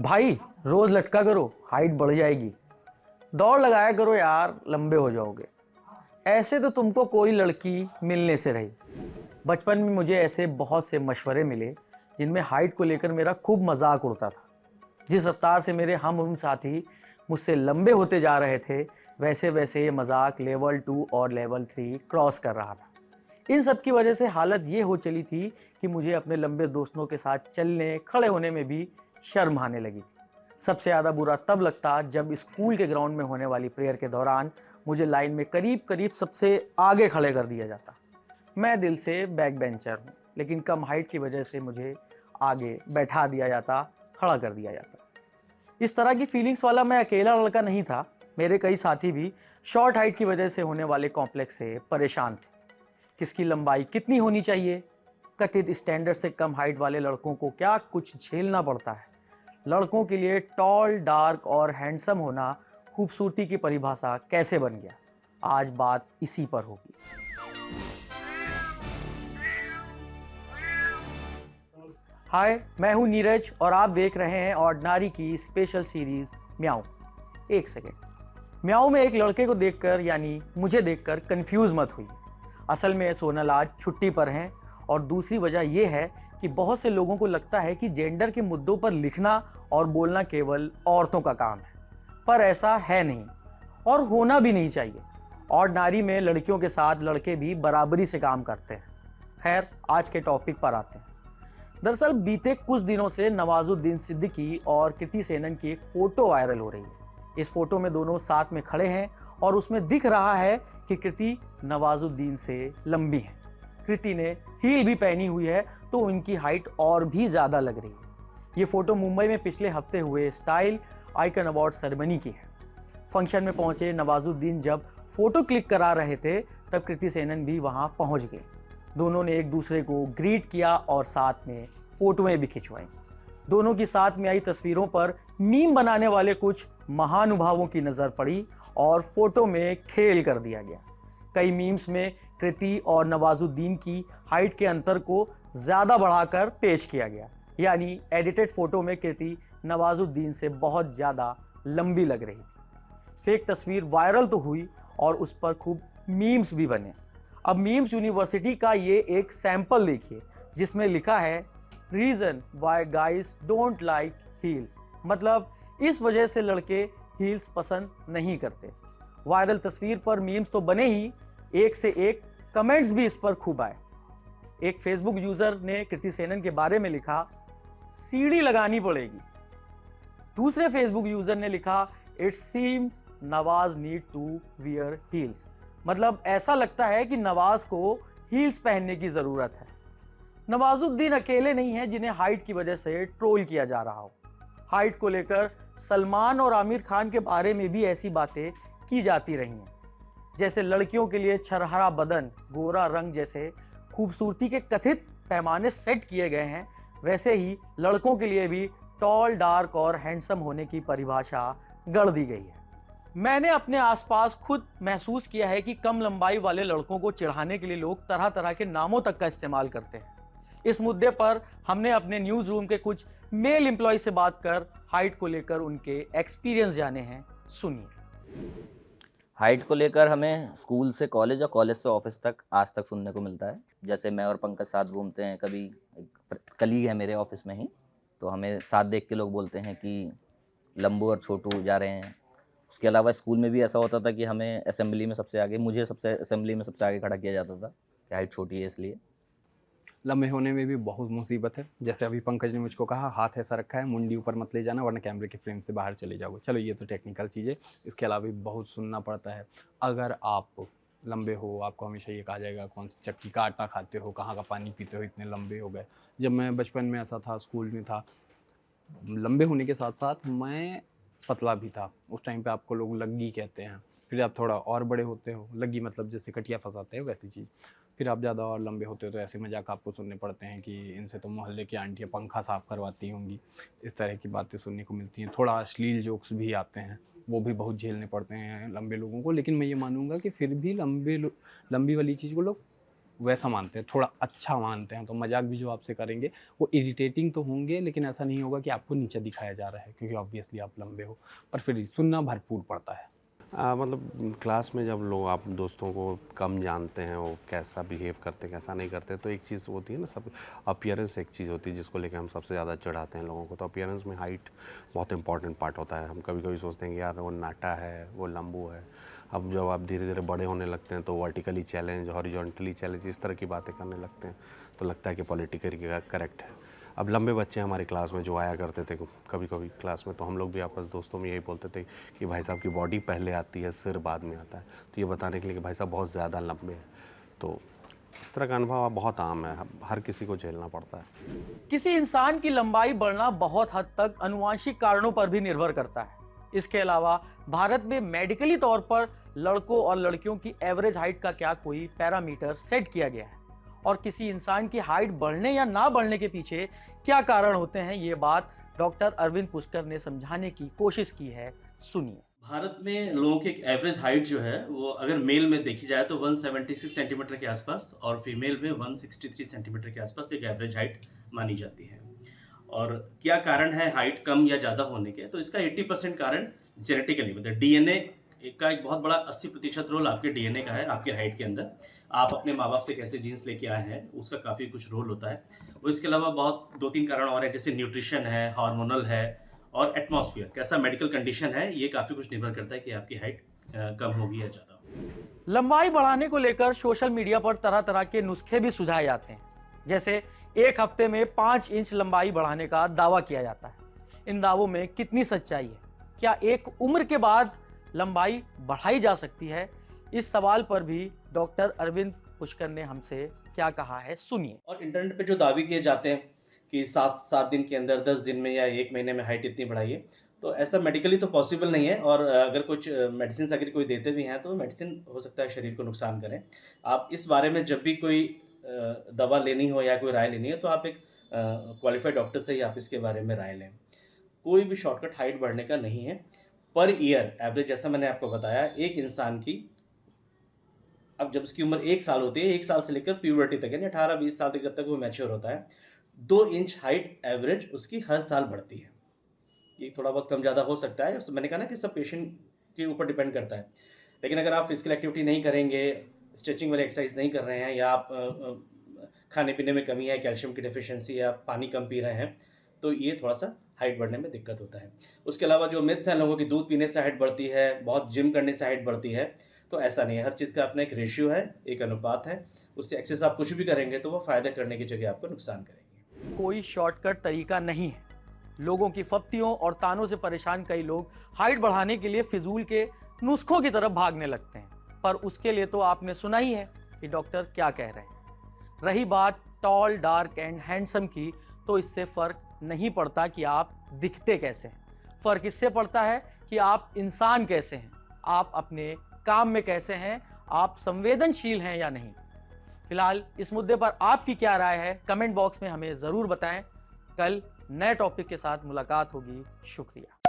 भाई रोज लटका करो, हाइट बढ़ जाएगी। दौड़ लगाया करो यार, लंबे हो जाओगे। ऐसे तो तुमको कोई लड़की मिलने से रही। बचपन में मुझे ऐसे बहुत से मशवरे मिले जिनमें हाइट को लेकर मेरा खूब मजाक उड़ता था। जिस रफ्तार से मेरे हम उम्र साथी मुझसे लंबे होते जा रहे थे, वैसे वैसे ये मजाक लेवल 2 और लेवल 3 क्रॉस कर रहा था। इन सब की वजह से हालत ये हो चली थी कि मुझे अपने लंबे दोस्तों के साथ चलने खड़े होने में भी शर्म आने लगी थी। सबसे ज़्यादा बुरा तब लगता जब स्कूल के ग्राउंड में होने वाली प्रेयर के दौरान मुझे लाइन में करीब करीब सबसे आगे खड़े कर दिया जाता। मैं दिल से बैक बेंचर हूँ, लेकिन कम हाइट की वजह से मुझे आगे बैठा दिया जाता, खड़ा कर दिया जाता। इस तरह की फीलिंग्स वाला मैं अकेला लड़का नहीं था। मेरे कई साथी भी शॉर्ट हाइट की वजह से होने वाले कॉम्प्लेक्स से परेशान थे। किसकी लंबाई कितनी होनी चाहिए, कथित स्टैंडर्ड से कम हाइट वाले लड़कों को क्या कुछ झेलना पड़ता है। लड़कों के लिए टॉल, डार्क और हैंडसम होना खूबसूरती की परिभाषा कैसे बन गया, आज बात इसी पर होगी। हाय, मैं हूं नीरज और आप देख रहे हैं ऑर्डिनरी की स्पेशल सीरीज म्याऊं। एक सेकेंड, म्याऊं में एक लड़के को देखकर यानी मुझे देखकर कंफ्यूज मत हुई। असल में सोनल आज छुट्टी पर हैं और दूसरी वजह यह है कि बहुत से लोगों को लगता है कि जेंडर के मुद्दों पर लिखना और बोलना केवल औरतों का काम है, पर ऐसा है नहीं और होना भी नहीं चाहिए। ऑर्डिनरी में लड़कियों के साथ लड़के भी बराबरी से काम करते हैं। खैर, आज के टॉपिक पर आते हैं। दरअसल बीते कुछ दिनों से नवाजुद्दीन सिद्दीकी और कृति सेनन की एक फोटो वायरल हो रही है। इस फोटो में दोनों साथ में खड़े हैं और उसमें दिख रहा है कि कृति नवाजुद्दीन से लंबी है। कृति ने हील भी पहनी हुई है तो उनकी हाइट और भी ज्यादा लग रही है। ये फोटो मुंबई में पिछले हफ्ते हुए स्टाइल आइकन अवार्ड सेरेमनी की है। फंक्शन में पहुंचे नवाजुद्दीन जब फोटो क्लिक करा रहे थे तब कृति सेनन भी वहां पहुंच गए। दोनों ने एक दूसरे को ग्रीट किया और साथ में फोटोएं भी खिंचवाई। दोनों की साथ में आई तस्वीरों पर मीम बनाने वाले कुछ महानुभावों की नजर पड़ी और फोटो में खेल कर दिया गया। कई मीम्स में कृति और नवाजुद्दीन की हाइट के अंतर को ज्यादा बढ़ाकर पेश किया गया, यानी एडिटेड फोटो में कृति नवाजुद्दीन से बहुत ज्यादा लंबी लग रही थी। फेक तस्वीर वायरल तो हुई और उस पर खूब मीम्स भी बने। अब मीम्स यूनिवर्सिटी का ये एक सैंपल देखिए जिसमें लिखा है reason why guys don't like heels, मतलब इस वजह से लड़के हील्स पसंद नहीं करते। वायरल तस्वीर पर मीम्स तो बने ही, एक से एक कमेंट्स भी इस पर खूब आए। एक फेसबुक यूजर ने कृति सेनन के बारे में लिखा, सीढ़ी लगानी पड़ेगी। दूसरे फेसबुक यूजर ने लिखा, it seems Nawaz need to wear heels, मतलब ऐसा लगता है कि नवाज को हील्स पहनने की जरूरत है। नवाजुद्दीन अकेले नहीं है जिन्हें हाइट की वजह से ट्रोल किया जा रहा हो। हाइट को लेकर सलमान और आमिर खान के बारे में भी ऐसी बातें की जाती रही हैं। जैसे लड़कियों के लिए छरहरा बदन, गोरा रंग जैसे खूबसूरती के कथित पैमाने सेट किए गए हैं, वैसे ही लड़कों के लिए भी टॉल, डार्क और हैंडसम होने की परिभाषा गढ़ दी गई है। मैंने अपने आसपास खुद महसूस किया है कि कम लंबाई वाले लड़कों को चिढ़ाने के लिए लोग तरह तरह के नामों तक का इस्तेमाल करते हैं। इस मुद्दे पर हमने अपने न्यूज रूम के कुछ मेल एम्प्लॉय से बात कर हाइट को लेकर उनके एक्सपीरियंस जाने हैं। सुनिए। हाइट को लेकर हमें स्कूल से कॉलेज और कॉलेज से ऑफिस तक आज तक सुनने को मिलता है। जैसे मैं और पंकज साथ घूमते हैं, कभी एक कलीग है मेरे ऑफिस में ही, तो हमें साथ देख के लोग बोलते हैं कि लंबू और छोटू जा रहे हैं। उसके अलावा स्कूल में भी ऐसा होता था कि हमें असेंबली में सबसे आगे, मुझे सबसे असेंबली में सबसे आगे खड़ा किया जाता था कि हाइट छोटी है इसलिए। लंबे होने में भी बहुत मुसीबत है। जैसे अभी पंकज ने मुझको कहा, हाथ ऐसा रखा है, मुंडी ऊपर मत ले जाना वरना कैमरे के फ्रेम से बाहर चले जाओगे। चलो ये तो टेक्निकल चीज़ है, इसके अलावा भी बहुत सुनना पड़ता है। अगर आप लंबे हो, आपको हमेशा ये कहा जाएगा कौन सी चक्की का आटा खाते हो, कहाँ का पानी पीते हो, इतने लंबे हो गए। जब मैं बचपन में ऐसा था, स्कूल में था, लंबे होने के साथ साथ मैं पतला भी था। उस टाइम पे आपको लोग लग्गी कहते हैं। फिर आप थोड़ा और बड़े होते हो, लग्गी मतलब जैसे कटिया फंसाते हैं वैसी चीज़। फिर आप ज़्यादा और लंबे होते हो तो ऐसे मजाक आपको सुनने पड़ते हैं कि इनसे तो मोहल्ले की आंटियाँ पंखा साफ़ करवाती होंगी। इस तरह की बातें सुनने को मिलती हैं। थोड़ा अश्लील जोक्स भी आते हैं, वो भी बहुत झेलने पड़ते हैं लंबे लोगों को। लेकिन मैं ये मानूंगा कि फिर भी लंबी वाली चीज़ को लोग वैसा मानते हैं, थोड़ा अच्छा मानते हैं। तो मजाक भी जो आपसे करेंगे वो इरिटेटिंग तो होंगे, लेकिन ऐसा नहीं होगा कि आपको नीचे दिखाया जा रहा है, क्योंकि ऑब्वियसली आप लंबे हो, पर फिर सुनना भरपूर पड़ता है। मतलब क्लास में जब लोग आप दोस्तों को कम जानते हैं, वो कैसा बिहेव करते हैं कैसा नहीं करते, तो एक चीज़ होती है ना, सब अपीयरेंस एक चीज़ होती है जिसको लेकर हम सबसे ज़्यादा चढ़ाते हैं लोगों को। तो अपीयरेंस में हाइट बहुत इंपॉर्टेंट पार्ट होता है। हम कभी कभी सोचते हैं कि यार वो नाटा है, वो लंबू है। अब जब आप धीरे धीरे बड़े होने लगते हैं तो वर्टिकली चैलेंज, हॉरिजॉन्टली चैलेंज, इस तरह की बातें करने लगते हैं, तो लगता है कि पॉलिटिकली करेक्ट है। अब लंबे बच्चे हमारी क्लास में जो आया करते थे कभी कभी क्लास में, तो हम लोग भी आपस दोस्तों में यही बोलते थे कि भाई साहब की बॉडी पहले आती है, सिर बाद में आता है। तो ये बताने के लिए कि भाई साहब बहुत ज़्यादा लंबे हैं। तो इस तरह का अनुभव बहुत आम है, हर किसी को झेलना पड़ता है। किसी इंसान की लंबाई बढ़ना बहुत हद तक अनुवांशिक कारणों पर भी निर्भर करता है। इसके अलावा भारत में मेडिकली तौर पर लड़कों और लड़कियों की एवरेज हाइट का क्या कोई पैरामीटर सेट किया गया है, और किसी इंसान की हाइट बढ़ने या ना बढ़ने के पीछे क्या कारण होते हैं, ये बात डॉक्टर अरविंद पुष्कर ने समझाने की कोशिश की है। सुनिए। भारत में लोगों की एक एवरेज हाइट जो है वो अगर मेल में देखी जाए तो 176 सेंटीमीटर के आसपास, और फीमेल में 163 सेंटीमीटर के आसपास एक एवरेज हाइट मानी जाती है। और क्या कारण है हाइट कम या ज़्यादा होने के, तो इसका 80% कारण जेनेटिकली, मतलब डीएनए का एक बहुत बड़ा 80% रोल आपके डीएनए का है, आपके हाइट के अंदर। आप अपने माँ बाप से कैसे जीन्स लेके आए हैं उसका काफ़ी कुछ रोल होता है। और इसके अलावा बहुत 2-3 कारण और हैं, जैसे न्यूट्रिशन है, हार्मोनल है, और एटमॉस्फेयर कैसा मेडिकल कंडीशन है, ये काफ़ी कुछ निर्भर करता है कि आपकी हाइट कम होगी या ज़्यादा होगी। लंबाई बढ़ाने को लेकर सोशल मीडिया पर तरह तरह के नुस्खे भी सुझाए जाते हैं। जैसे एक हफ्ते में 5 इंच लंबाई बढ़ाने का दावा किया जाता है। इन दावों में कितनी सच्चाई है? क्या एक उम्र के बाद लंबाई बढ़ाई जा सकती है? इस सवाल पर भी डॉक्टर अरविंद पुष्कर ने हमसे क्या कहा है, सुनिए। और इंटरनेट पे जो दावे किए जाते हैं कि 7 दिन के अंदर, 10 दिन में या 1 महीने में हाइट इतनी बढ़ाइए, तो ऐसा मेडिकली तो पॉसिबल नहीं है। और अगर कुछ मेडिसिन अगर कोई देते भी हैं तो मेडिसिन हो सकता है शरीर को नुकसान करें। आप इस बारे में जब भी कोई दवा लेनी हो या कोई राय लेनी हो तो आप एक क्वालिफाइड डॉक्टर से ही आप इसके बारे में राय लें। कोई भी शॉर्टकट हाइट बढ़ने का नहीं है। पर ईयर एवरेज, जैसा मैंने आपको बताया, एक इंसान की अब जब उसकी उम्र 1 साल होती है, 1 साल से लेकर प्यूबर्टी तक, यानी 18-20 साल तक जब तक वो मैच्योर होता है, 2 इंच हाइट एवरेज उसकी हर साल बढ़ती है। ये थोड़ा बहुत कम ज़्यादा हो सकता है, मैंने कहा ना कि सब पेशेंट के ऊपर डिपेंड करता है। लेकिन अगर आप फिजिकल एक्टिविटी नहीं करेंगे, स्ट्रेचिंग वाली एक्सरसाइज नहीं कर रहे हैं, या आप खाने पीने में कमी है, कैल्शियम की डेफिशिएंसी, या पानी कम पी रहे हैं, तो ये थोड़ा सा हाइट बढ़ने में दिक्कत होता है। उसके अलावा जो मिथ्स हैं लोगों की, दूध पीने से हाइट बढ़ती है, बहुत जिम करने से हाइट बढ़ती है, तो ऐसा नहीं है। हर चीज़ का अपना एक रेशियो है, एक अनुपात है। उससे एक्सेस आप कुछ भी करेंगे तो वो फ़ायदा करने की जगह आपको नुकसान करेंगे। कोई शॉर्टकट तरीका नहीं है। लोगों की फप्तियों और तानों से परेशान कई लोग हाइट बढ़ाने के लिए फिजूल के नुस्खों की तरफ भागने लगते हैं, पर उसके लिए तो आपने सुना ही है कि डॉक्टर क्या कह रहे हैं। रही बात टॉल, डार्क एंड हैंडसम की, तो इससे फर्क नहीं पड़ता कि आप दिखते कैसे हैं। फर्क इससे पड़ता है कि आप इंसान कैसे हैं, आप अपने काम में कैसे हैं, आप संवेदनशील हैं या नहीं। फिलहाल इस मुद्दे पर आपकी क्या राय है, कमेंट बॉक्स में हमें ज़रूर बताएं। कल नए टॉपिक के साथ मुलाकात होगी। शुक्रिया।